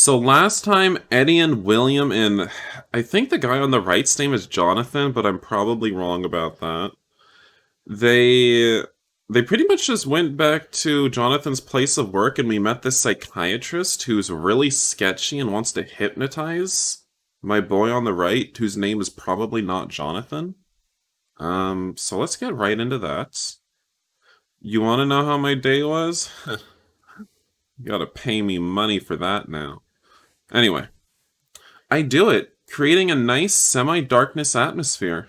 So last time, Eddie and William and I think the guy on the right's name is Jonathan, but I'm probably wrong about that. They they pretty much just went back to Jonathan's place of work and we met this psychiatrist who's really sketchy and wants to hypnotize my boy on the right, whose name is probably not Jonathan. So let's get right into that. You want to know how my day was? You gotta pay me money for that now. Anyway, I do it, creating a nice semi-darkness atmosphere.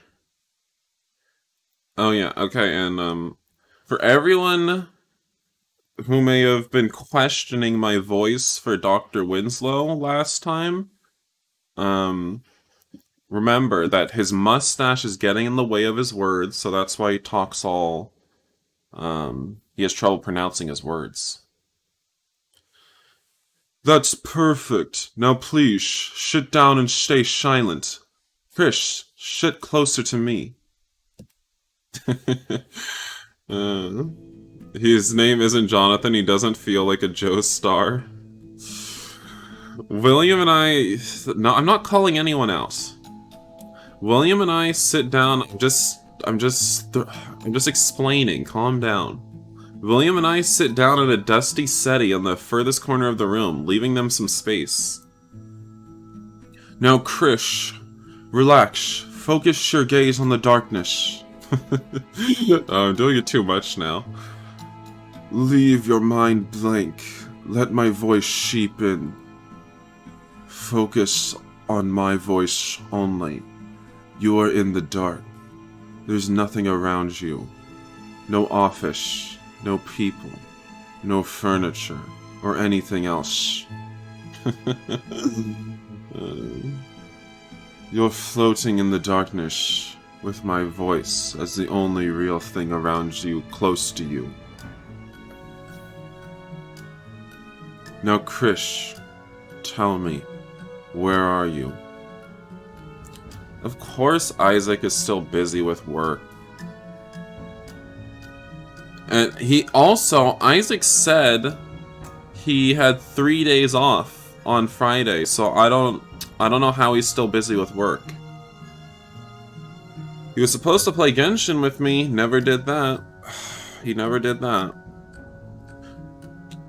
Oh yeah, okay, and for everyone who may have been questioning my voice for Dr. Winslow last time, um, remember that his mustache is getting in the way of his words, so that's why he talks all, he has trouble pronouncing his words. That's perfect. Now please, sit down and stay silent. Chris, sit closer to me. uh, his name isn't Jonathan, he doesn't feel like a Joe Star. William and I... No, I'm not calling anyone else. William and I sit down, I'm just explaining, calm down. William and I sit down at a dusty settee on the furthest corner of the room, leaving them some space. Now, Krish, relax. Focus your gaze on the darkness. Oh, I'm doing it too much now. Leave your mind blank. Let my voice seep in. Focus on my voice only. You are in the dark. There's nothing around you. No office. No people, no furniture, or anything else. You're floating in the darkness with my voice as the only real thing around you, close to you. Now, Krish, tell me, where are you? Of course, Isaac is still busy with work. And Isaac said he had 3 days off on Friday, so I don't know how he's still busy with work. He was supposed to play Genshin with me, never did that. He never did that.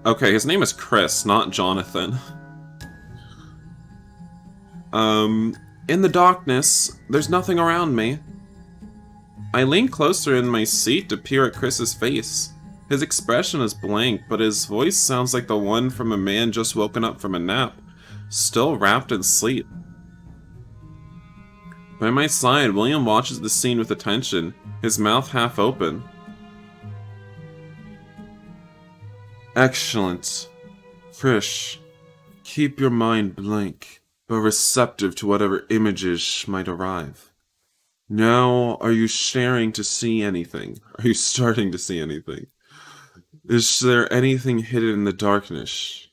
Okay, his name is Chris, not Jonathan. In the darkness, there's nothing around me. I lean closer in my seat to peer at Chris's face. His expression is blank, but his voice sounds like the one from a man just woken up from a nap, still wrapped in sleep. By my side, William watches the scene with attention, his mouth half open. Excellent. Krish, keep your mind blank, but receptive to whatever images might arrive. Now, are you staring to see anything? Are you starting to see anything? Is there anything hidden in the darkness?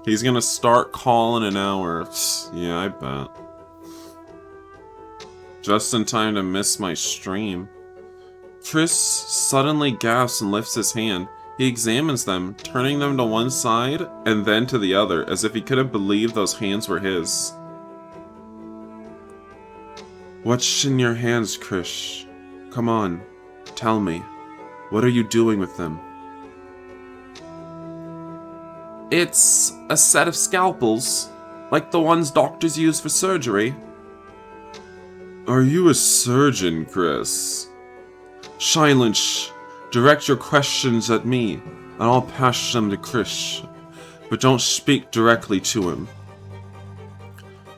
He's gonna start calling an hour. Yeah, I bet. Just in time to miss my stream. Chris suddenly gasps and lifts his hand. He examines them, turning them to one side and then to the other, as if he couldn't believe those hands were his. What's in your hands, Krish? Come on, tell me. What are you doing with them? It's a set of scalpels, like the ones doctors use for surgery. Are you a surgeon, Chris? Silence. Direct your questions at me, and I'll pass them to Krish. But don't speak directly to him.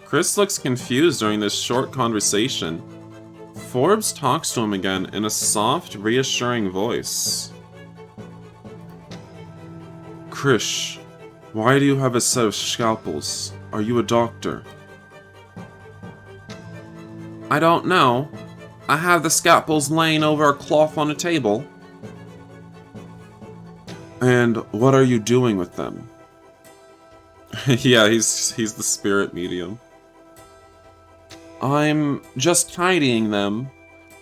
Chris looks confused during this short conversation. Forbes talks to him again in a soft, reassuring voice. Krish, why do you have a set of scalpels? Are you a doctor? I don't know. I have the scalpels laying over a cloth on a table. And what are you doing with them? Yeah, he's the spirit medium. I'm just tidying them.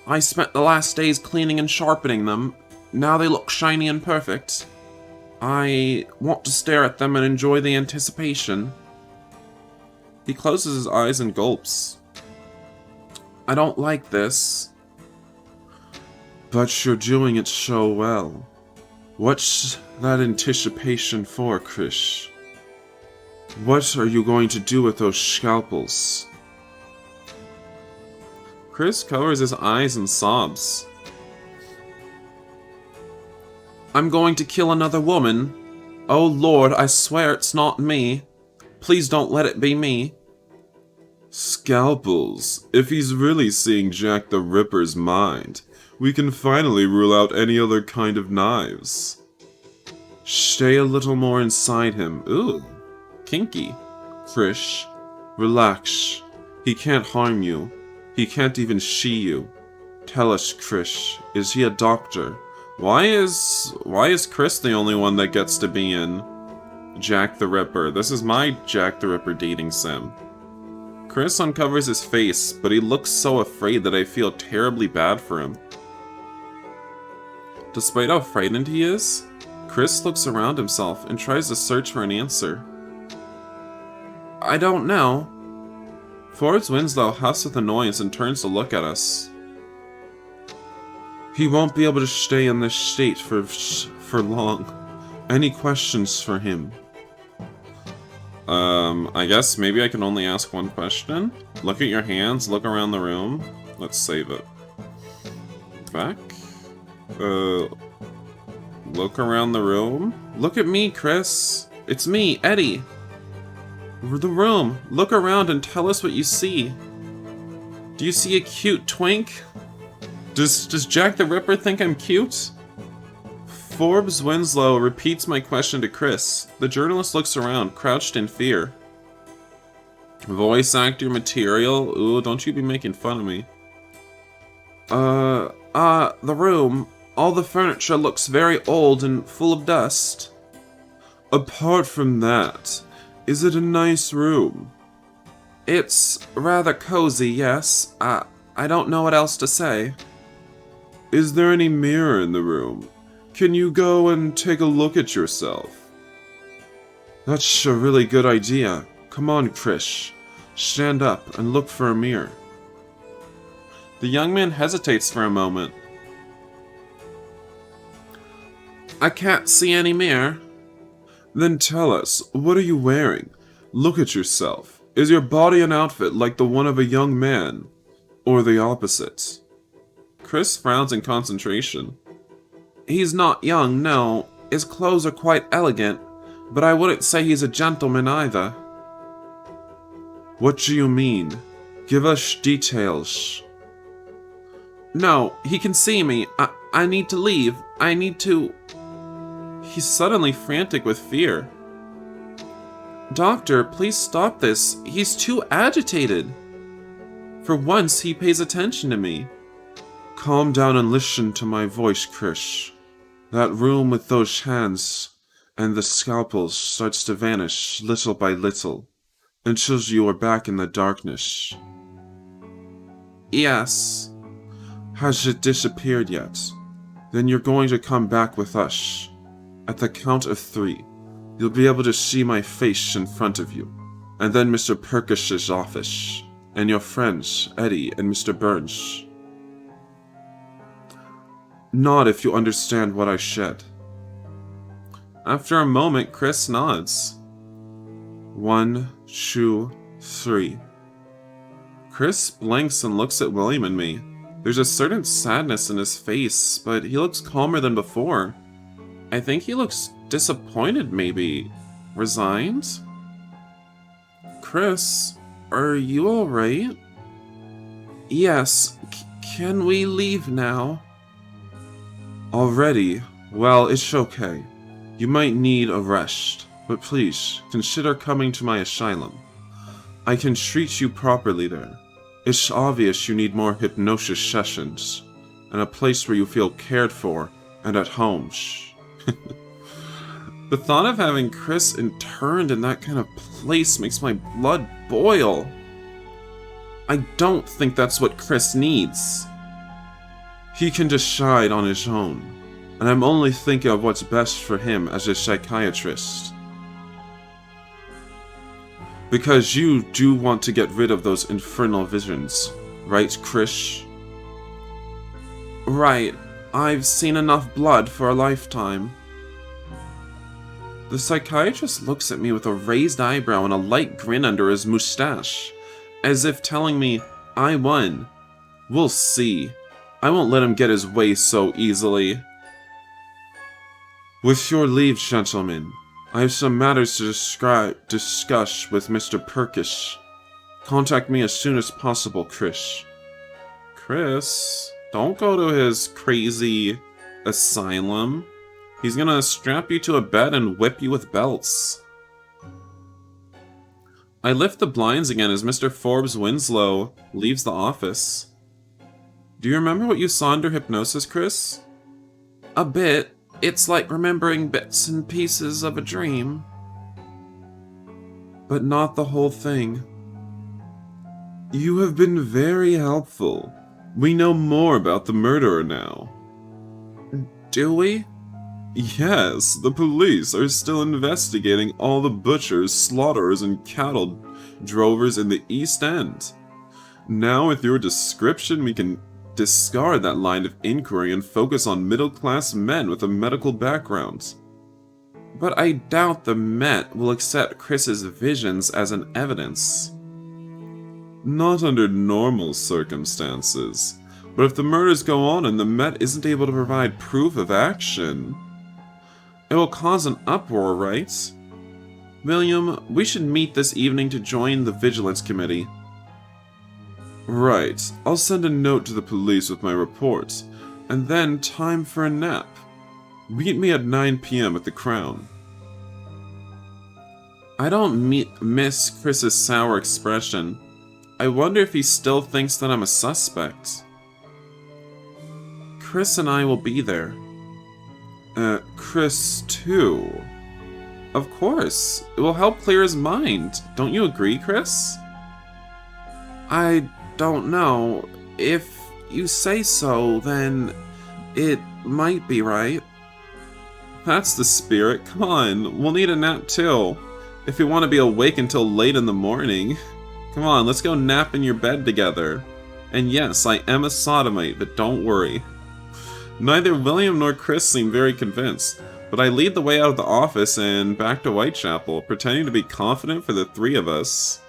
I spent the last days cleaning and sharpening them. Now they look shiny and perfect. I want to stare at them and enjoy the anticipation. He closes his eyes and gulps. I don't like this. But you're doing it so well. What's that anticipation for, Krish? What are you going to do with those scalpels? Chris covers his eyes and sobs. I'm going to kill another woman. Oh Lord, I swear it's not me. Please don't let it be me. Scalpels. If he's really seeing Jack the Ripper's mind, we can finally rule out any other kind of knives. Stay a little more inside him. Ooh, kinky. Krish, relax. He can't harm you. He can't even see you. Tell us, Krish, is he a doctor? Why is Chris the only one that gets to be in Jack the Ripper? This is my Jack the Ripper dating sim. Chris uncovers his face, but he looks so afraid that I feel terribly bad for him. Despite how frightened he is, Chris looks around himself and tries to search for an answer. I don't know. Forbes Winslow huffs with annoyance and turns to look at us. He won't be able to stay in this state for long. Any questions for him? I guess maybe I can only ask one question. Look at your hands, look around the room. Let's save it. Back. Look around the room. Look at me, Chris. It's me, Eddie. The room. Look around and tell us what you see. Do you see a cute twink? Does Jack the Ripper think I'm cute? Forbes Winslow repeats my question to Chris. The journalist looks around, crouched in fear. Voice actor material? Ooh, don't you be making fun of me. The room. All the furniture looks very old and full of dust. Apart from that, is it a nice room? It's rather cozy, yes. I don't know what else to say. Is there any mirror in the room? Can you go and take a look at yourself? That's a really good idea. Come on, Krish. Stand up and look for a mirror. The young man hesitates for a moment. I can't see any mirror. Then tell us, what are you wearing? Look at yourself. Is your body an outfit like the one of a young man? Or the opposite? Chris frowns in concentration. He's not young, no. His clothes are quite elegant, but I wouldn't say he's a gentleman either. What do you mean? Give us details. No, he can see me. I need to leave. I need to... He's suddenly frantic with fear. Doctor, please stop this. He's too agitated. For once, he pays attention to me. Calm down and listen to my voice, Krish. That room with those hands and the scalpels starts to vanish little by little until you are back in the darkness. Yes. Has it disappeared yet? Then you're going to come back with us. At the count of 3, you'll be able to see my face in front of you, and then Mr. Perkish's office, and your friends, Eddie and Mr. Burns. Nod if you understand what I said. After a moment, Chris nods. 1, 2, 3. Chris blinks and looks at William and me. There's a certain sadness in his face, but he looks calmer than before. I think he looks disappointed, maybe. Resigned? Chris, are you alright? Yes, can we leave now? Already? Well, it's okay. You might need a rest, but please, consider coming to my asylum. I can treat you properly there. It's obvious you need more hypnosis sessions, and a place where you feel cared for and at home. The thought of having Chris interned in that kind of place makes my blood boil. I don't think that's what Chris needs. He can decide on his own. and I'm only thinking of what's best for him as a psychiatrist. Because you do want to get rid of those infernal visions, right, Krish? Right. I've seen enough blood for a lifetime. The psychiatrist looks at me with a raised eyebrow and a light grin under his mustache, as if telling me, I won. We'll see. I won't let him get his way so easily. With your leave, gentlemen, I have some matters to discuss with Mr. Perkish. Contact me as soon as possible, Krish. Chris, don't go to his crazy asylum. He's gonna strap you to a bed and whip you with belts. I lift the blinds again as Mr. Forbes Winslow leaves the office. Do you remember what you saw under hypnosis, Chris? A bit. It's like remembering bits and pieces of a dream. But not the whole thing. You have been very helpful. We know more about the murderer now. Do we? Yes, the police are still investigating all the butchers, slaughterers, and cattle drovers in the East End. Now with your description, we can discard that line of inquiry and focus on middle-class men with a medical background. But I doubt the Met will accept Chris's visions as an evidence. Not under normal circumstances, but if the murders go on and the Met isn't able to provide proof of action, it will cause an uproar, right? William, we should meet this evening to join the Vigilance Committee. Right, I'll send a note to the police with my report, and then time for a nap. Meet me at 9 p.m. at the Crown. I don't miss Chris's sour expression. I wonder if he still thinks that I'm a suspect. Chris and I will be there. Chris too. Of course, it will help clear his mind. Don't you agree, Chris? I don't know. If you say so, then it might be right. That's the spirit. Come on, we'll need a nap too. If you want to be awake until late in the morning. Come on, let's go nap in your bed together. And yes, I am a sodomite, but don't worry. Neither William nor Chris seem very convinced, but I lead the way out of the office and back to Whitechapel, pretending to be confident for the three of us.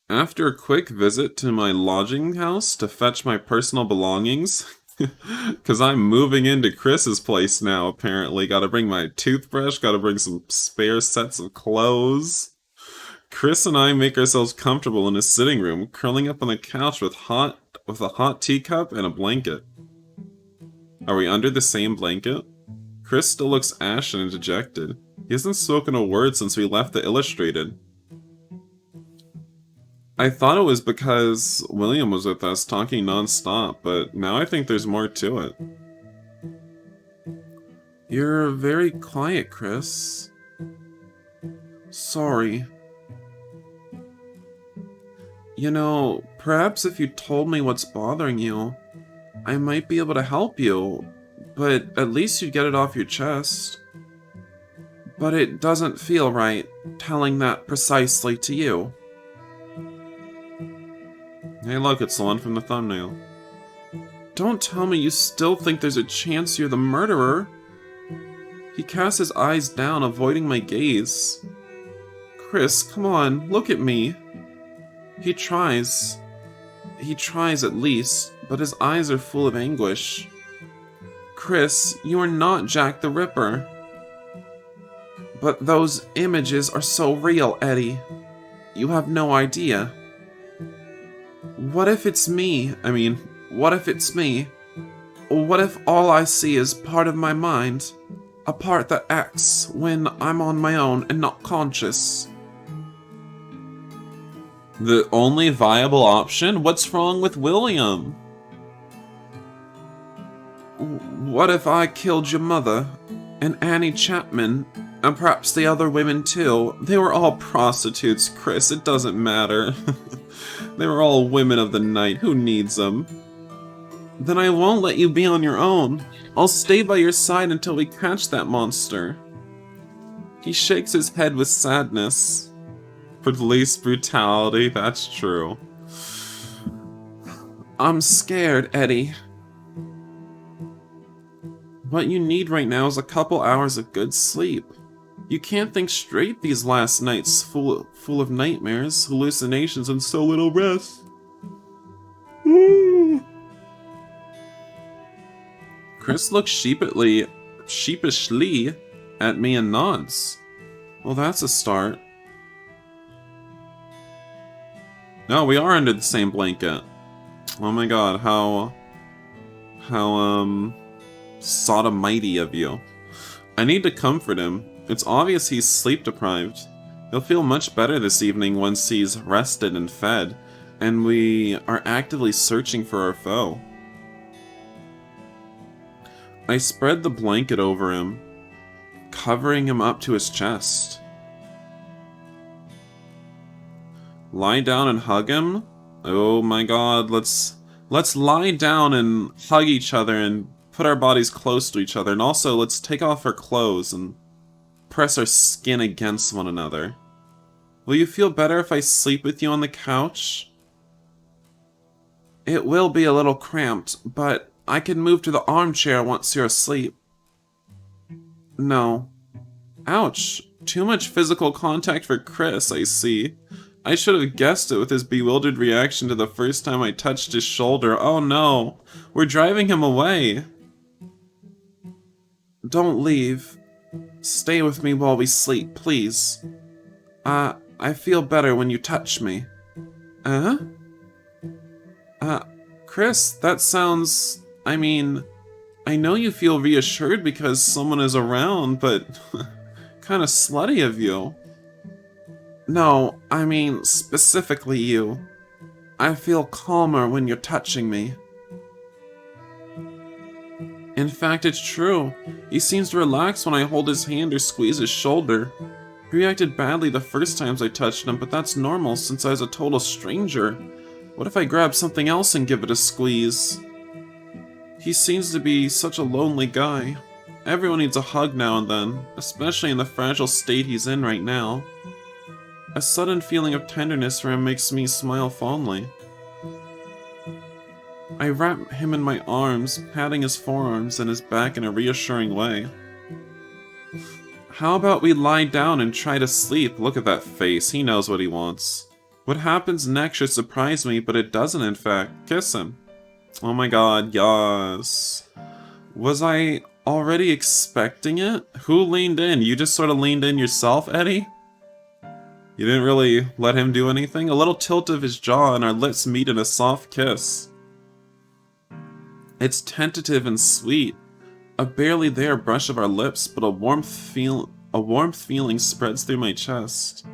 After a quick visit to my lodging house to fetch my personal belongings, because I'm moving into Chris's place now apparently, gotta bring my toothbrush, gotta bring some spare sets of clothes. Chris and I make ourselves comfortable in his sitting room, curling up on the couch with a hot teacup and a blanket. Are we under the same blanket? Chris still looks ashen and dejected. He hasn't spoken a word since we left the Illustrated. I thought it was because William was with us talking non-stop, but now I think there's more to it. You're very quiet, Chris. Sorry. You know, perhaps if you told me what's bothering you, I might be able to help you, but at least you'd get it off your chest. But it doesn't feel right, telling that precisely to you. Hey look, it's the one from the thumbnail. Don't tell me you still think there's a chance you're the murderer. He casts his eyes down, avoiding my gaze. Chris, come on, look at me. He tries. He tries at least, but his eyes are full of anguish. Chris, you are not Jack the Ripper. But those images are so real, Eddie. You have no idea. What if it's me? What if it's me? What if all I see is part of my mind? A part that acts when I'm on my own and not conscious? The only viable option? What's wrong with William? What if I killed your mother, and Annie Chapman, and perhaps the other women too? They were all prostitutes, Chris, it doesn't matter. They were all women of the night, who needs them? Then I won't let you be on your own. I'll stay by your side until we catch that monster. He shakes his head with sadness. Police brutality, that's true. I'm scared, Eddie. What you need right now is a couple hours of good sleep. You can't think straight these last nights full of nightmares, hallucinations, and so little rest. Chris looks sheepishly at me and nods. Well, that's a start. No, we are under the same blanket. Oh my god, how sodomite of you. I need to comfort him. It's obvious he's sleep deprived. He'll feel much better this evening once he's rested and fed, and we are actively searching for our foe. I spread the blanket over him, covering him up to his chest. Lie down and hug him? Oh my god, let's lie down and hug each other and put our bodies close to each other, and also let's take off our clothes and press our skin against one another. Will you feel better if I sleep with you on the couch? It will be a little cramped, but I can move to the armchair once you're asleep. No. Ouch. Too much physical contact for Chris, I see. I should have guessed it with his bewildered reaction to the first time I touched his shoulder. Oh no. We're driving him away. Don't leave. Stay with me while we sleep, please. I feel better when you touch me. Chris, that sounds... I mean, I know you feel reassured because someone is around, but kind of slutty of you. No, I mean specifically you. I feel calmer when you're touching me. In fact, it's true. He seems to relax when I hold his hand or squeeze his shoulder. He reacted badly the first times I touched him, but that's normal since I was a total stranger. What if I grab something else and give it a squeeze? He seems to be such a lonely guy. Everyone needs a hug now and then, especially in the fragile state he's in right now. A sudden feeling of tenderness for him makes me smile fondly. I wrap him in my arms, patting his forearms and his back in a reassuring way. How about we lie down and try to sleep? Look at that face, he knows what he wants. What happens next should surprise me, but it doesn't in fact. Kiss him. Oh my god, yes. Was I already expecting it? Who leaned in? You just sort of leaned in yourself, Eddie? You didn't really let him do anything? A little tilt of his jaw and our lips meet in a soft kiss. It's tentative and sweet. A barely there brush of our lips, but a warmth feeling spreads through my chest.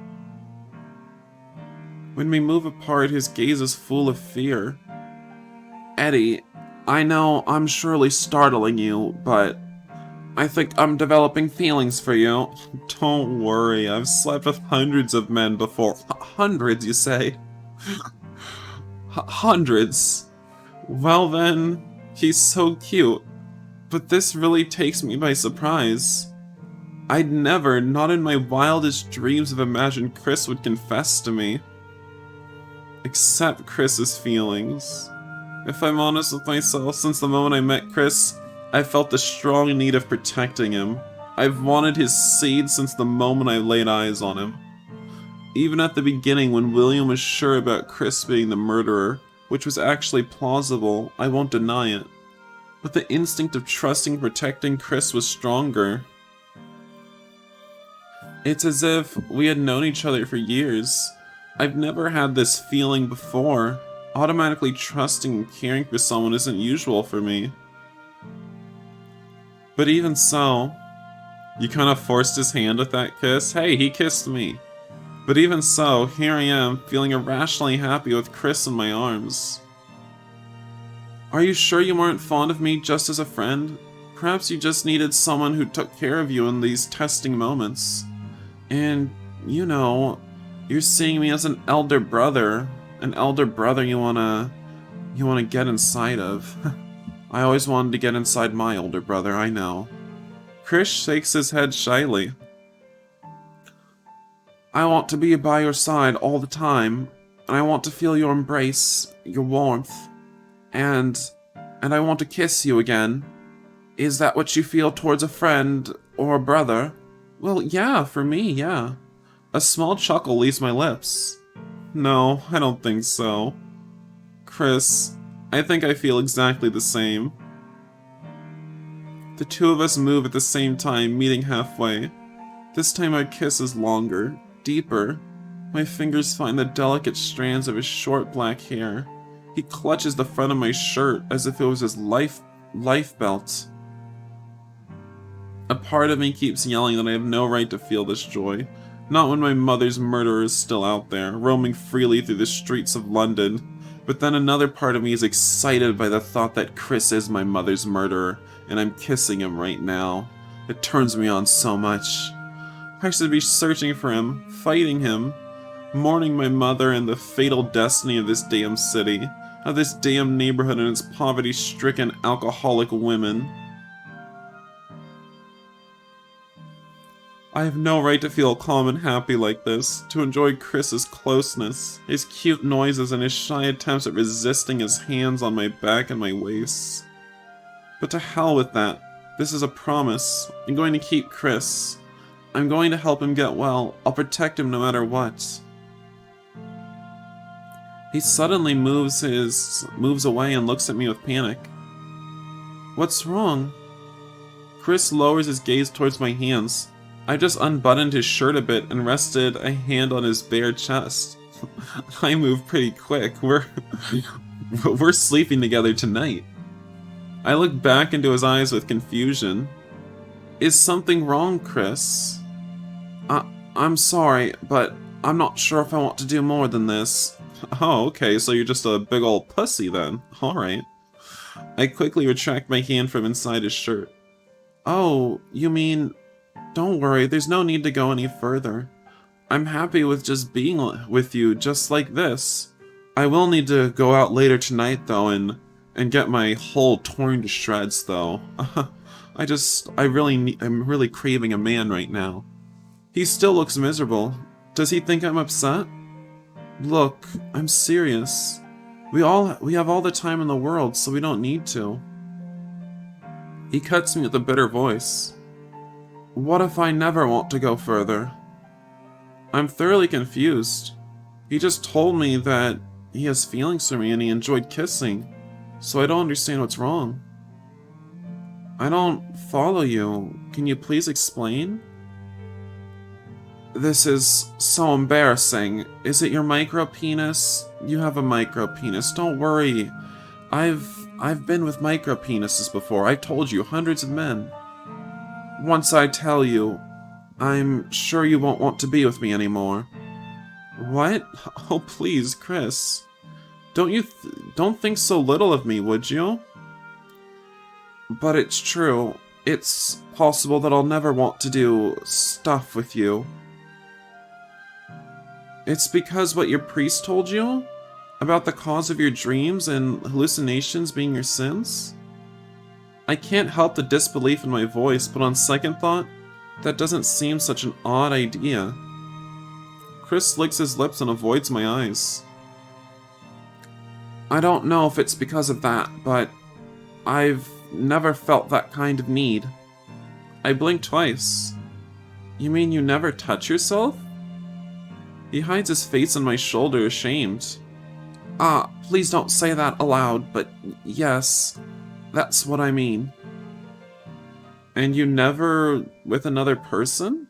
When we move apart, his gaze is full of fear. Eddie, I know I'm surely startling you, but I think I'm developing feelings for you. Don't worry, I've slept with hundreds of men before. Hundreds, you say? Hundreds. Well then, he's so cute. But this really takes me by surprise. I'd never, not in my wildest dreams, have imagined Chris would confess to me. Accept Chris's feelings. If I'm honest with myself, since the moment I met Chris, I felt the strong need of protecting him. I've wanted his seed since the moment I laid eyes on him. Even at the beginning when William was sure about Chris being the murderer, which was actually plausible, I won't deny it. But the instinct of trusting and protecting Chris was stronger. It's as if we had known each other for years. I've never had this feeling before. Automatically trusting and caring for someone isn't usual for me. But even so, you kind of forced his hand with that kiss. Hey, he kissed me. But even so, here I am, feeling irrationally happy with Chris in my arms. Are you sure you weren't fond of me just as a friend? Perhaps you just needed someone who took care of you in these testing moments. And, you know, you're seeing me as an elder brother. An elder brother you wanna get inside of. I always wanted to get inside my older brother, I know. Chris shakes his head shyly. I want to be by your side all the time, and I want to feel your embrace, your warmth, and I want to kiss you again. Is that what you feel towards a friend or a brother? Well, yeah, for me, yeah. A small chuckle leaves my lips. No, I don't think so. Chris, I think I feel exactly the same. The two of us move at the same time, meeting halfway. This time our kiss is longer, deeper. My fingers find the delicate strands of his short black hair. He clutches the front of my shirt as if it was his life belt. A part of me keeps yelling that I have no right to feel this joy. Not when my mother's murderer is still out there, roaming freely through the streets of London. But then another part of me is excited by the thought that Chris is my mother's murderer, and I'm kissing him right now. It turns me on so much. I should be searching for him, fighting him, mourning my mother and the fatal destiny of this damn city, of this damn neighborhood and its poverty-stricken alcoholic women. I have no right to feel calm and happy like this, to enjoy Chris's closeness, his cute noises and his shy attempts at resisting his hands on my back and my waist. But to hell with that. This is a promise. I'm going to keep Chris. I'm going to help him get well. I'll protect him no matter what. He suddenly moves away and looks at me with panic. What's wrong? Chris lowers his gaze towards my hands. I just unbuttoned his shirt a bit and rested a hand on his bare chest. I move pretty quick. We're sleeping together tonight. I look back into his eyes with confusion. Is something wrong, Chris? I'm sorry, but I'm not sure if I want to do more than this. Oh, okay, so you're just a big old pussy then. Alright. I quickly retract my hand from inside his shirt. Oh, you mean... Don't worry, there's no need to go any further. I'm happy with just being with you, just like this. I will need to go out later tonight, though, and get my hull torn to shreds, though. I'm really craving a man right now. He still looks miserable. Does he think I'm upset? Look, I'm serious. We have all the time in the world, so we don't need to. He cuts me with a bitter voice. What if I never want to go further? I'm thoroughly confused. He just told me that he has feelings for me and he enjoyed kissing, so I don't understand what's wrong. I don't follow you. Can you please explain? This is so embarrassing. Is it your micro penis? You have a micro penis. Don't worry. I've been with micro penises before. I've told you, hundreds of men. Once I tell you, I'm sure you won't want to be with me anymore. What? Oh, please, Chris. Don't think so little of me, would you? But it's true. It's possible that I'll never want to do stuff with you. It's because what your priest told you? About the cause of your dreams and hallucinations being your sins? I can't help the disbelief in my voice, but on second thought, that doesn't seem such an odd idea. Chris licks his lips and avoids my eyes. I don't know if it's because of that, but I've never felt that kind of need. I blink twice. You mean you never touch yourself? He hides his face on my shoulder, ashamed. Please don't say that aloud, but yes, that's what I mean. And you never with another person?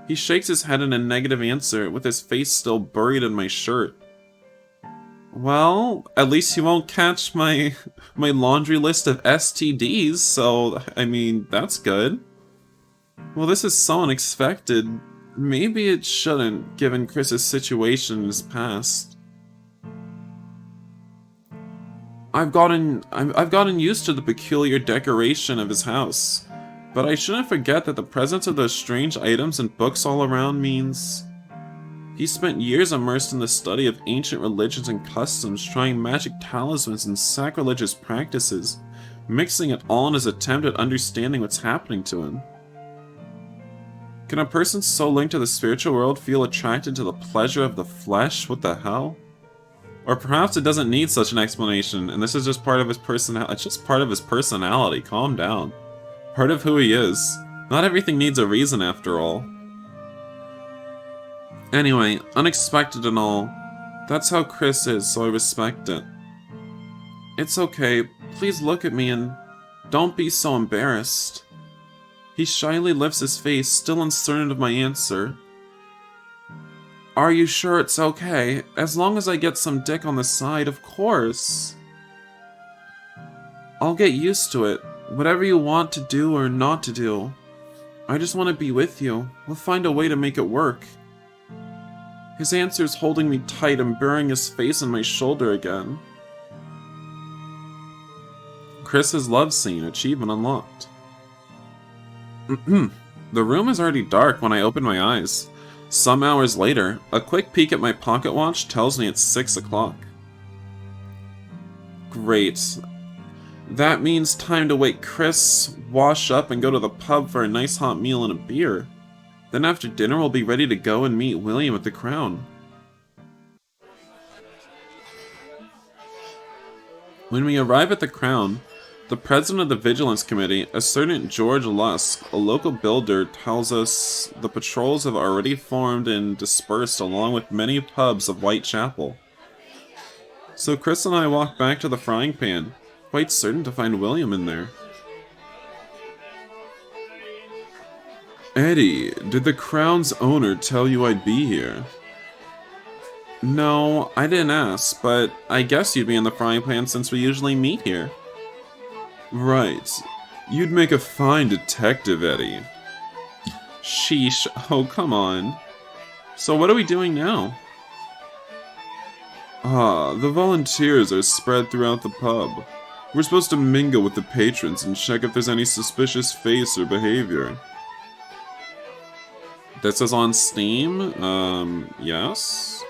He shakes his head in a negative answer, with his face still buried in my shirt. Well, at least you won't catch my laundry list of STDs, so, I mean, that's good. Well, this is so unexpected. Maybe it shouldn't, given Chris's situation in his past. I've gotten used to the peculiar decoration of his house, but I shouldn't forget that the presence of those strange items and books all around means... He spent years immersed in the study of ancient religions and customs, trying magic talismans and sacrilegious practices, mixing it all in his attempt at understanding what's happening to him. Can a person so linked to the spiritual world feel attracted to the pleasure of the flesh? What the hell? Or perhaps it doesn't need such an explanation, and this is just part of his personality. It's just part of his personality. Calm down. Part of who he is. Not everything needs a reason, after all. Anyway, unexpected and all. That's how Chris is, so I respect it. It's okay. Please look at me and don't be so embarrassed. He shyly lifts his face, still uncertain of my answer. Are you sure it's okay? As long as I get some dick on the side, of course. I'll get used to it. Whatever you want to do or not to do. I just want to be with you. We'll find a way to make it work. His answer is holding me tight and burying his face on my shoulder again. Chris's love scene, achievement unlocked. The room is already dark when I open my eyes. Some hours later, a quick peek at my pocket watch tells me it's 6 o'clock. Great. That means time to wake Chris, wash up, and go to the pub for a nice hot meal and a beer. Then after dinner, we'll be ready to go and meet William at the Crown. When we arrive at the Crown, the president of the Vigilance Committee, a certain George Lusk, a local builder, tells us the patrols have already formed and dispersed along with many pubs of Whitechapel. So Chris and I walk back to the frying pan, quite certain to find William in there. Eddie, did the Crown's owner tell you I'd be here? No, I didn't ask, but I guess you'd be in the frying pan since we usually meet here. Right. You'd make a fine detective, Eddie. Sheesh, oh come on. So what are we doing now? The volunteers are spread throughout the pub. We're supposed to mingle with the patrons and check if there's any suspicious face or behavior. This is on Steam? Yes?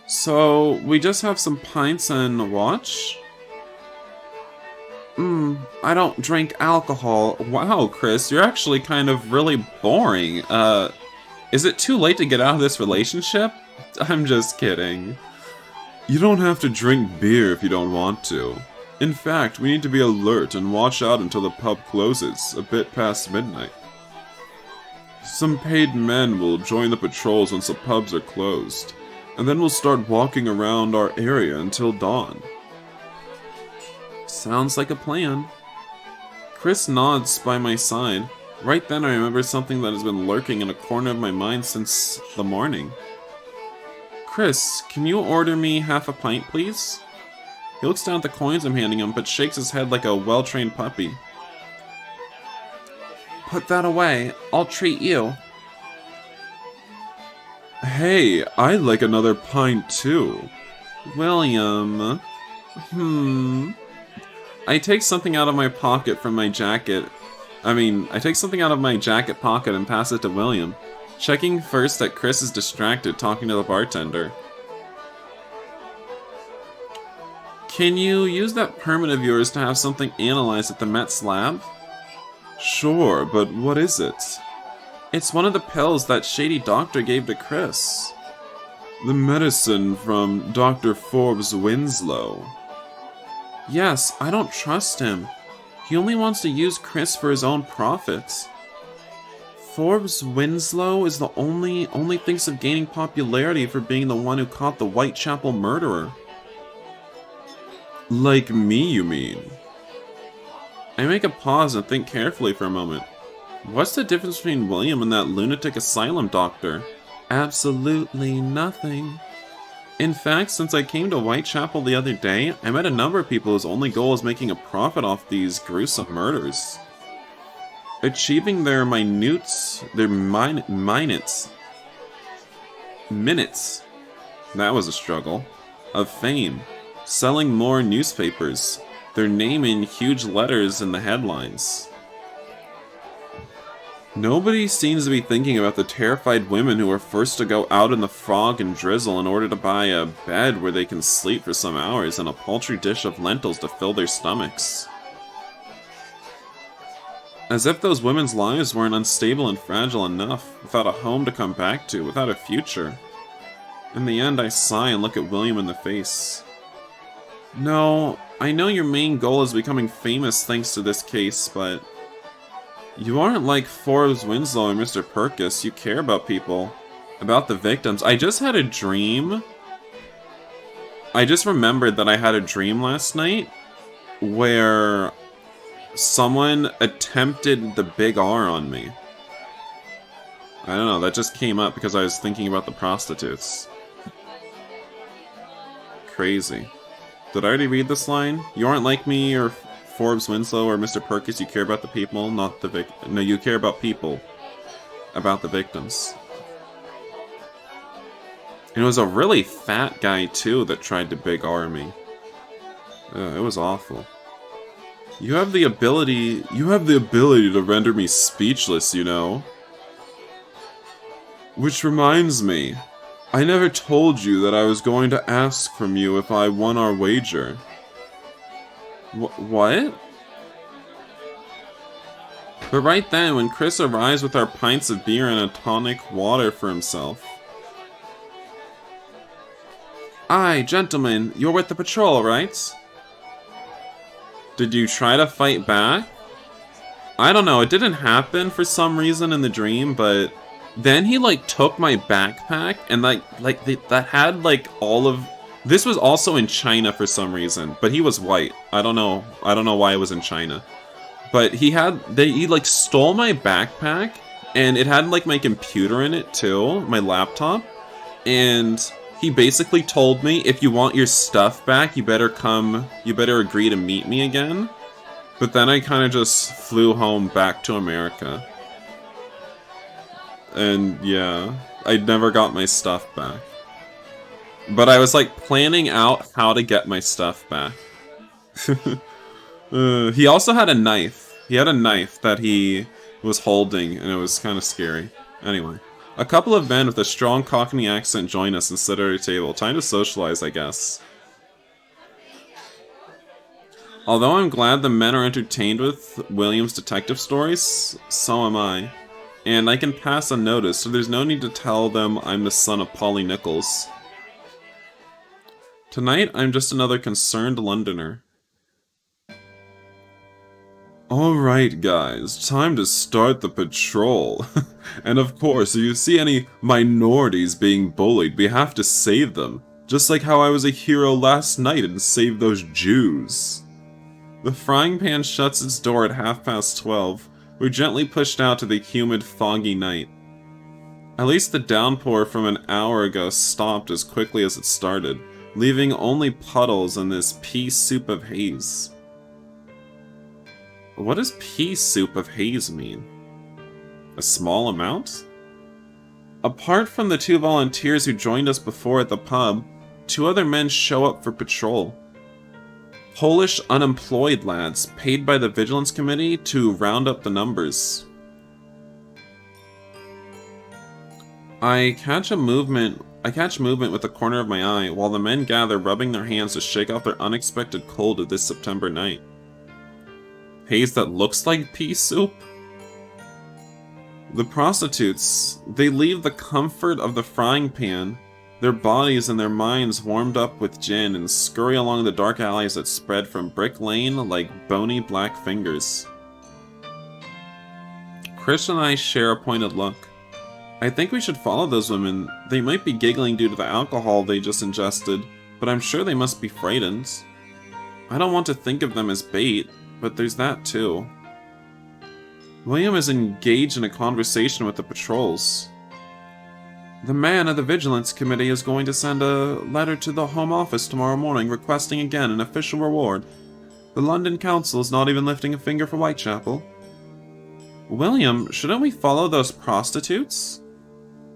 So, we just have some pints and watch? I don't drink alcohol. Wow, Chris, you're actually kind of really boring. Is it too late to get out of this relationship? I'm just kidding. You don't have to drink beer if you don't want to. In fact, we need to be alert and watch out until the pub closes, a bit past midnight. Some paid men will join the patrols once the pubs are closed, and then we'll start walking around our area until dawn. Sounds like a plan. Chris nods by my side. Right then I remember something that has been lurking in a corner of my mind since the morning. Chris, can you order me half a pint, please? He looks down at the coins I'm handing him, but shakes his head like a well-trained puppy. Put that away. I'll treat you. Hey, I'd like another pint too. William. I take something out of my pocket from my jacket. I take something out of my jacket pocket and pass it to William, checking first that Chris is distracted talking to the bartender. Can you use that permit of yours to have something analyzed at the Met's lab? Sure, but what is it? It's one of the pills that shady doctor gave to Chris. The medicine from Dr. Forbes Winslow. Yes, I don't trust him. He only wants to use Chris for his own profits. Forbes Winslow is the only thinks of gaining popularity for being the one who caught the Whitechapel murderer. Like me, you mean? I make a pause and think carefully for a moment. What's the difference between William and that lunatic asylum doctor? Absolutely nothing. In fact, since I came to Whitechapel the other day, I met a number of people whose only goal is making a profit off these gruesome murders. Achieving their minutes, that was a struggle, of fame. Selling more newspapers, their name in huge letters in the headlines. Nobody seems to be thinking about the terrified women who were forced to go out in the fog and drizzle in order to buy a bed where they can sleep for some hours and a paltry dish of lentils to fill their stomachs. As if those women's lives weren't unstable and fragile enough, without a home to come back to, without a future. In the end, I sigh and look at William in the face. No, I know your main goal is becoming famous thanks to this case, but you aren't like Forbes Winslow and Mr. Purkis. You care about people, about the victims. I just had a dream. I just remembered that I had a dream last night where someone attempted the big R on me. I don't know, that just came up because I was thinking about the prostitutes. Crazy. Did I already read this line? You aren't like me or Forbes Winslow or Mr. Purkis. You care about the people, not the No, you care about people. About the victims. And it was a really fat guy, too, that tried to big R me. It was awful. You have the ability to render me speechless, you know. Which reminds me, I never told you that I was going to ask from you if I won our wager. What? But right then, when Chris arrives with our pints of beer and a tonic water for himself. Aye, gentlemen, you're with the patrol, right? Did you try to fight back? I don't know, it didn't happen for some reason in the dream, but then he like took my backpack and that had like all of this was also in China for some reason, but he was white. I don't know why it was in China. But he like stole my backpack and it had like my computer in it too, my laptop, and he basically told me, if you want your stuff back, you better agree to meet me again. But then I kind of just flew home back to America. And yeah, I never got my stuff back. But I was like planning out how to get my stuff back. He also had a knife. He had a knife that he was holding, and it was kind of scary. Anyway. A couple of men with a strong Cockney accent join us and sit at our table. Time to socialize, I guess. Although I'm glad the men are entertained with William's detective stories, so am I. And I can pass unnoticed, so there's no need to tell them I'm the son of Polly Nichols. Tonight, I'm just another concerned Londoner. Alright guys, time to start the patrol. And of course, if you see any minorities being bullied, we have to save them. Just like how I was a hero last night and saved those Jews. The frying pan shuts its door at 12:30. We're gently pushed out to the humid, foggy night. At least the downpour from an hour ago stopped as quickly as it started, leaving only puddles in this pea soup of haze. What does pea soup of haze mean? A small amount? Apart from the two volunteers who joined us before at the pub, two other men show up for patrol. Polish unemployed lads paid by the Vigilance Committee to round up the numbers. I catch movement with the corner of my eye while the men gather, rubbing their hands to shake off their unexpected cold of this September night. Haze that looks like pea soup? The prostitutes, they leave the comfort of the frying pan, their bodies and their minds warmed up with gin, and scurry along the dark alleys that spread from Brick Lane like bony black fingers. Chris and I share a pointed look. I think we should follow those women. They might be giggling due to the alcohol they just ingested, but I'm sure they must be frightened. I don't want to think of them as bait, but there's that too. William is engaged in a conversation with the patrols. The man of the Vigilance Committee is going to send a letter to the Home Office tomorrow morning requesting again an official reward. The London Council is not even lifting a finger for Whitechapel. William, shouldn't we follow those prostitutes?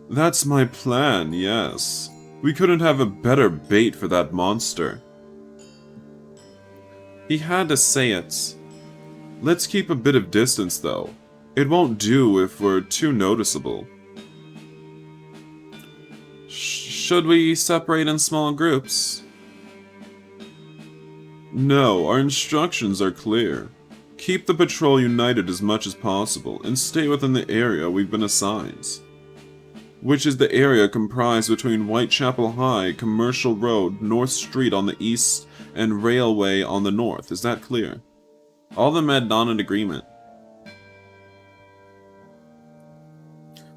That's my plan, yes. We couldn't have a better bait for that monster. He had to say it. Let's keep a bit of distance, though. It won't do if we're too noticeable. Should we separate in small groups? No, our instructions are clear. Keep the patrol united as much as possible, and stay within the area we've been assigned. Which is the area comprised between Whitechapel High, Commercial Road, North Street on the east, and Railway on the north. Is that clear? All the men nod in agreement.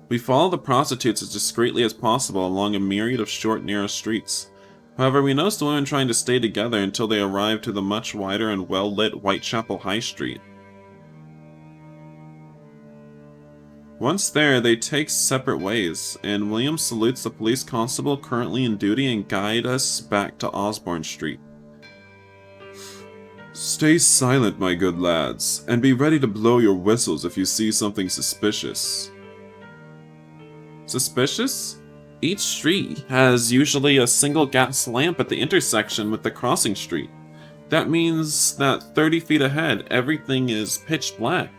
We follow the prostitutes as discreetly as possible along a myriad of short, narrow streets. However, we notice the women trying to stay together until they arrive to the much wider and well-lit Whitechapel High Street. Once there, they take separate ways, and William salutes the police constable currently in duty and guides us back to Osborne Street. Stay silent, my good lads, and be ready to blow your whistles if you see something suspicious. Suspicious? Each street has usually a single gas lamp at the intersection with the crossing street. That means that 30 feet ahead, everything is pitch black.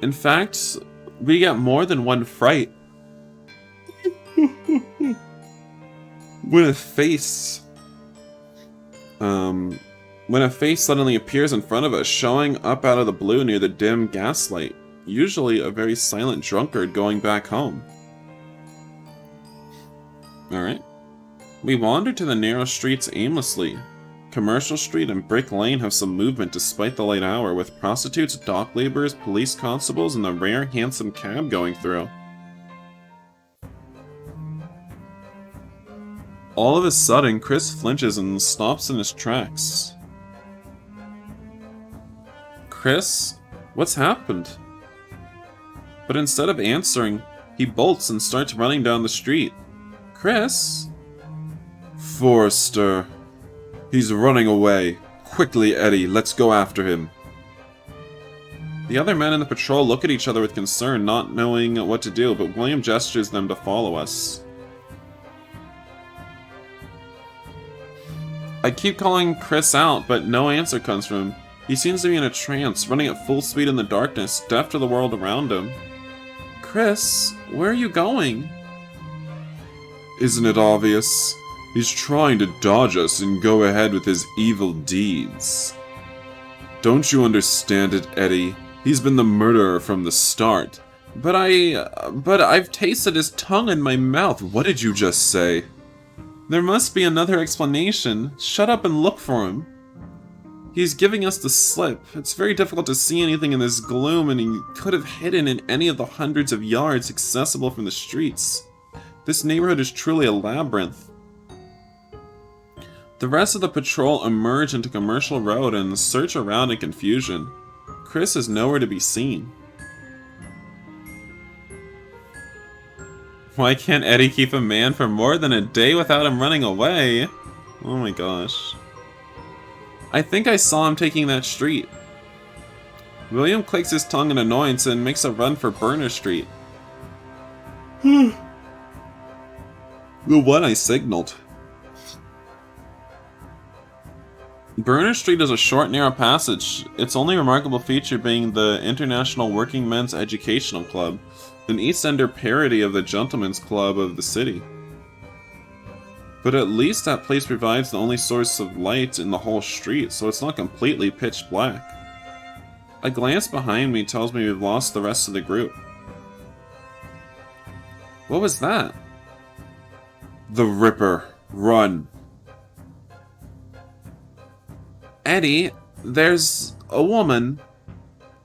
In fact, we get more than one fright when a face suddenly appears in front of us, showing up out of the blue near the dim gaslight. Usually a very silent drunkard going back home. Alright. We wander to the narrow streets aimlessly. Commercial Street and Brick Lane have some movement despite the late hour, with prostitutes, dock laborers, police constables, and the rare handsome cab going through. All of a sudden, Chris flinches and stops in his tracks. Chris? What's happened? But instead of answering, he bolts and starts running down the street. Chris? Forrester. He's running away. Quickly, Eddie, let's go after him. The other men in the patrol look at each other with concern, not knowing what to do, but William gestures them to follow us. I keep calling Chris out, but no answer comes from him. He seems to be in a trance, running at full speed in the darkness, deaf to the world around him. Chris, where are you going? Isn't it obvious? He's trying to dodge us and go ahead with his evil deeds. Don't you understand it, Eddie? He's been the murderer from the start. But I've tasted his tongue in my mouth. What did you just say? There must be another explanation. Shut up and look for him. He's giving us the slip. It's very difficult to see anything in this gloom, and he could have hidden in any of the hundreds of yards accessible from the streets. This neighborhood is truly a labyrinth. The rest of the patrol emerge into Commercial Road and search around in confusion. Chris is nowhere to be seen. Why can't Eddie keep a man for more than a day without him running away? Oh my gosh. I think I saw him taking that street. William clicks his tongue in annoyance and makes a run for Burner Street. The one I signaled. Burner Street is a short, narrow passage, its only remarkable feature being the International Working Men's Educational Club, an East Ender parody of the Gentlemen's Club of the city. But at least that place provides the only source of light in the whole street, so it's not completely pitch black. A glance behind me tells me we've lost the rest of the group. What was that? The Ripper. Run. Eddie, there's a woman.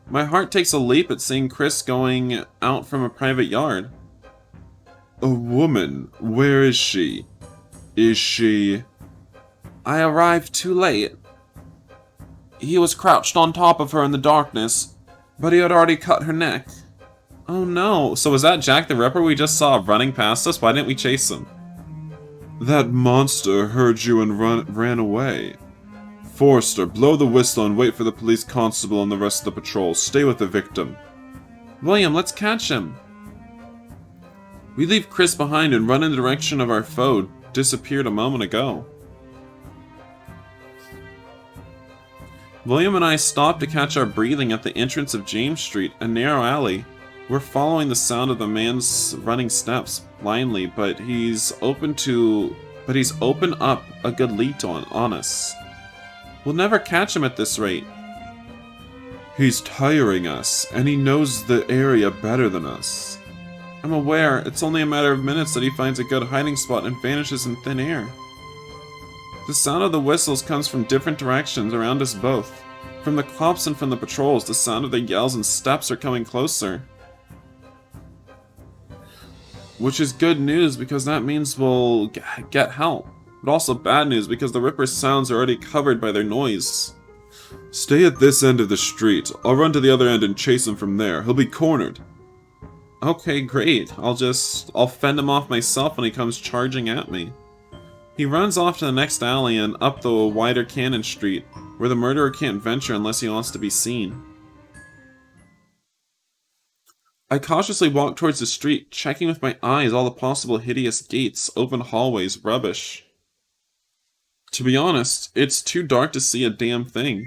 My heart takes a leap at seeing Chris going out from a private yard. A woman? Where is she? Is she... I arrived too late. He was crouched on top of her in the darkness, but he had already cut her neck. Oh no, so was that Jack the Ripper we just saw running past us? Why didn't we chase him? That monster heard you and ran away. Forrester, blow the whistle and wait for the police constable and the rest of the patrol. Stay with the victim. William, let's catch him. We leave Chris behind and run in the direction of our foe, disappeared a moment ago. William and I stopped to catch our breathing at the entrance of James Street, a narrow alley. We're following the sound of the man's running steps blindly, but he's opened up a good lead on us. We'll never catch him at this rate. He's tiring us, and he knows the area better than us. I'm aware it's only a matter of minutes that he finds a good hiding spot and vanishes in thin air. The sound of the whistles comes from different directions around us both. From the cops and from the patrols, the sound of the yells and steps are coming closer. Which is good news because that means we'll get help. But also bad news because the Ripper's sounds are already covered by their noise. Stay at this end of the street. I'll run to the other end and chase him from there. He'll be cornered. Okay, great. I'll fend him off myself when he comes charging at me. He runs off to the next alley and up the wider Cannon Street, where the murderer can't venture unless he wants to be seen. I cautiously walk towards the street, checking with my eyes all the possible hideous gates, open hallways, rubbish. To be honest, it's too dark to see a damn thing.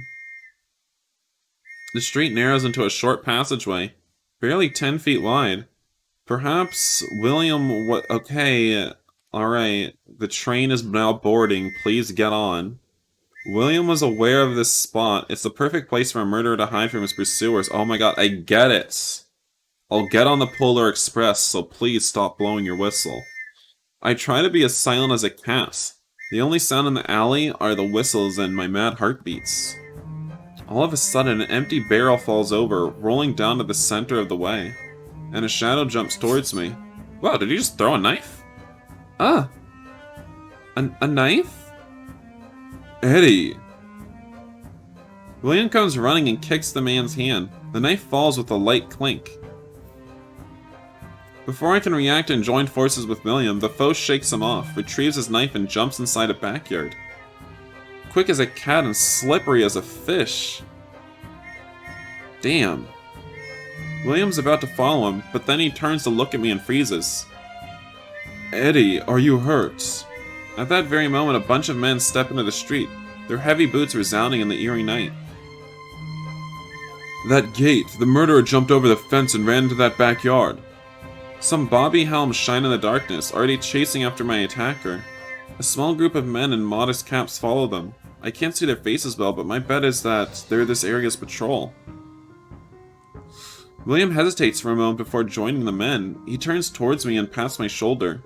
The street narrows into a short passageway, barely 10 feet wide. Perhaps William okay, alright, the train is now boarding, please get on. William was aware of this spot. It's the perfect place for a murderer to hide from his pursuers. Oh my god, I get it! I'll get on the Polar Express, so please stop blowing your whistle. I try to be as silent as a cat. The only sound in the alley are the whistles and my mad heartbeats. All of a sudden, an empty barrel falls over, rolling down to the center of the way, and a shadow jumps towards me. Wow, did he just throw a knife? Ah! A knife? Eddie! William comes running and kicks the man's hand. The knife falls with a light clink. Before I can react and join forces with William, the foe shakes him off, retrieves his knife, and jumps inside a backyard. Quick as a cat and slippery as a fish. Damn. William's about to follow him, but then he turns to look at me and freezes. Eddie, are you hurt? At that very moment, a bunch of men step into the street, their heavy boots resounding in the eerie night. That gate, the murderer jumped over the fence and ran into that backyard. Some bobby helms shine in the darkness, already chasing after my attacker. A small group of men in modest caps follow them. I can't see their faces well, but my bet is that they're this area's patrol. William hesitates for a moment before joining the men. He turns towards me and pats my shoulder.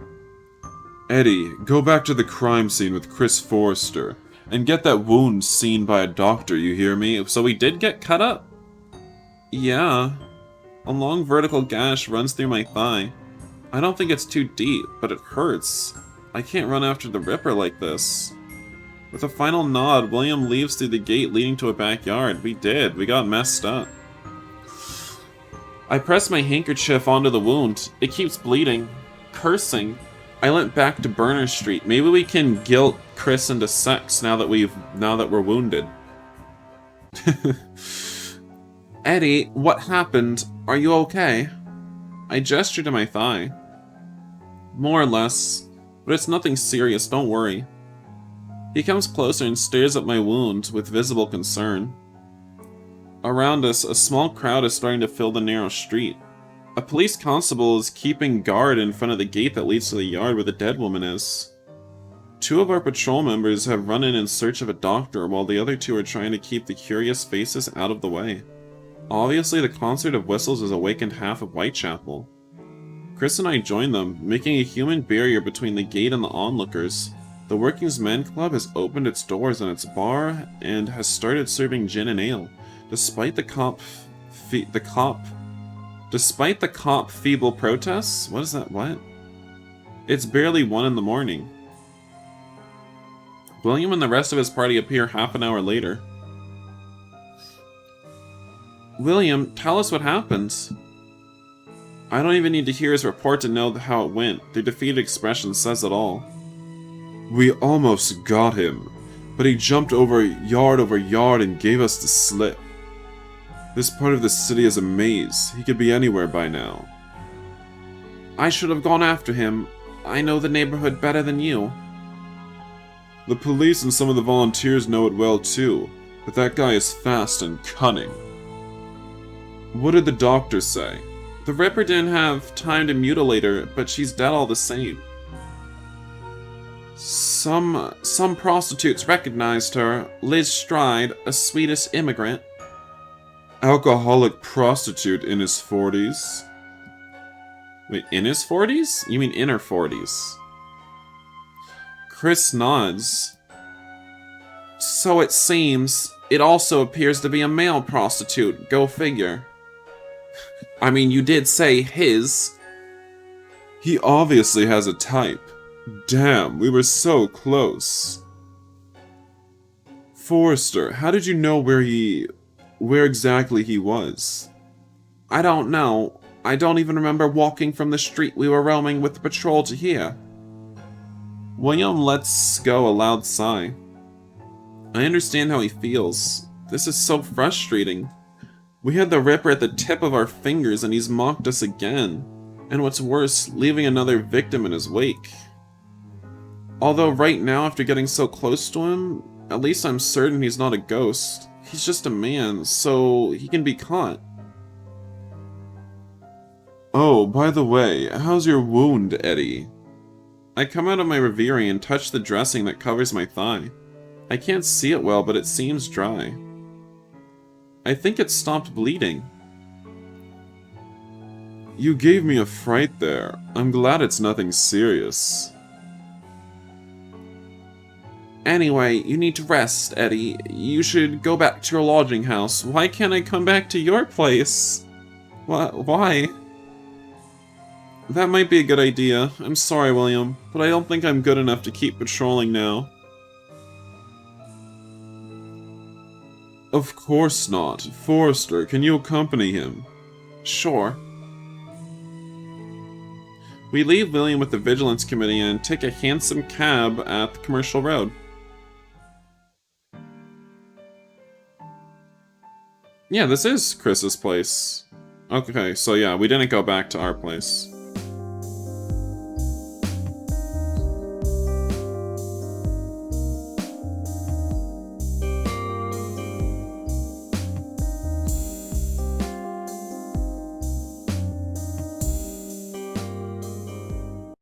Eddie, go back to the crime scene with Chris Forrester, and get that wound seen by a doctor, you hear me? So we did get cut up? Yeah. A long vertical gash runs through my thigh. I don't think it's too deep, but it hurts. I can't run after the Ripper like this. With a final nod, William leaves through the gate leading to a backyard. We got messed up. I press my handkerchief onto the wound. It keeps bleeding. Cursing. I went back to Burner Street. Maybe we can guilt Chris into sex now that we're wounded. Eddie, what happened? Are you okay? I gesture to my thigh. More or less, but it's nothing serious, don't worry. He comes closer and stares at my wound with visible concern. Around us, a small crowd is starting to fill the narrow street. A police constable is keeping guard in front of the gate that leads to the yard where the dead woman is. Two of our patrol members have run in search of a doctor, while the other two are trying to keep the curious faces out of the way. Obviously, the concert of whistles has awakened half of Whitechapel. Chris and I join them, making a human barrier between the gate and the onlookers. The Working's Men Club has opened its doors on its bar and has started serving gin and ale, despite the cop feeble protests. What is that? What? It's barely 1 in the morning. William and the rest of his party appear half an hour later. William, tell us what happened. I don't even need to hear his report to know how it went. Their defeated expression says it all. We almost got him, but he jumped over yard and gave us the slip. This part of the city is a maze. He could be anywhere by now. I should have gone after him. I know the neighborhood better than you. The police and some of the volunteers know it well too. But that guy is fast and cunning. What did the doctor say? The Ripper didn't have time to mutilate her, but she's dead all the same. Some prostitutes recognized her. Liz Stride, a Swedish immigrant. Alcoholic prostitute in his 40s. Wait, in his 40s? You mean in her 40s? Chris nods. So it seems. It also appears to be a male prostitute. Go figure. I mean, you did say his. He obviously has a type. Damn, we were so close. Forrester, how did you know where exactly he was? I don't know. I don't even remember walking from the street we were roaming with the patrol to here. William lets go a loud sigh. I understand how he feels. This is so frustrating. We had the Ripper at the tip of our fingers and he's mocked us again. And what's worse, leaving another victim in his wake. Although right now, after getting so close to him, at least I'm certain he's not a ghost. He's just a man, so he can be caught. Oh, by the way, how's your wound, Eddie? I come out of my reverie and touch the dressing that covers my thigh. I can't see it well, but it seems dry. I think it stopped bleeding. You gave me a fright there. I'm glad it's nothing serious. Anyway, you need to rest, Eddie. You should go back to your lodging house. Why can't I come back to your place? Why? That might be a good idea. I'm sorry, William, but I don't think I'm good enough to keep patrolling now. Of course not. Forrester, can you accompany him? Sure. We leave William with the Vigilance Committee and take a handsome cab at the Commercial Road. Yeah, this is Chris's place. Okay, so yeah, we didn't go back to our place.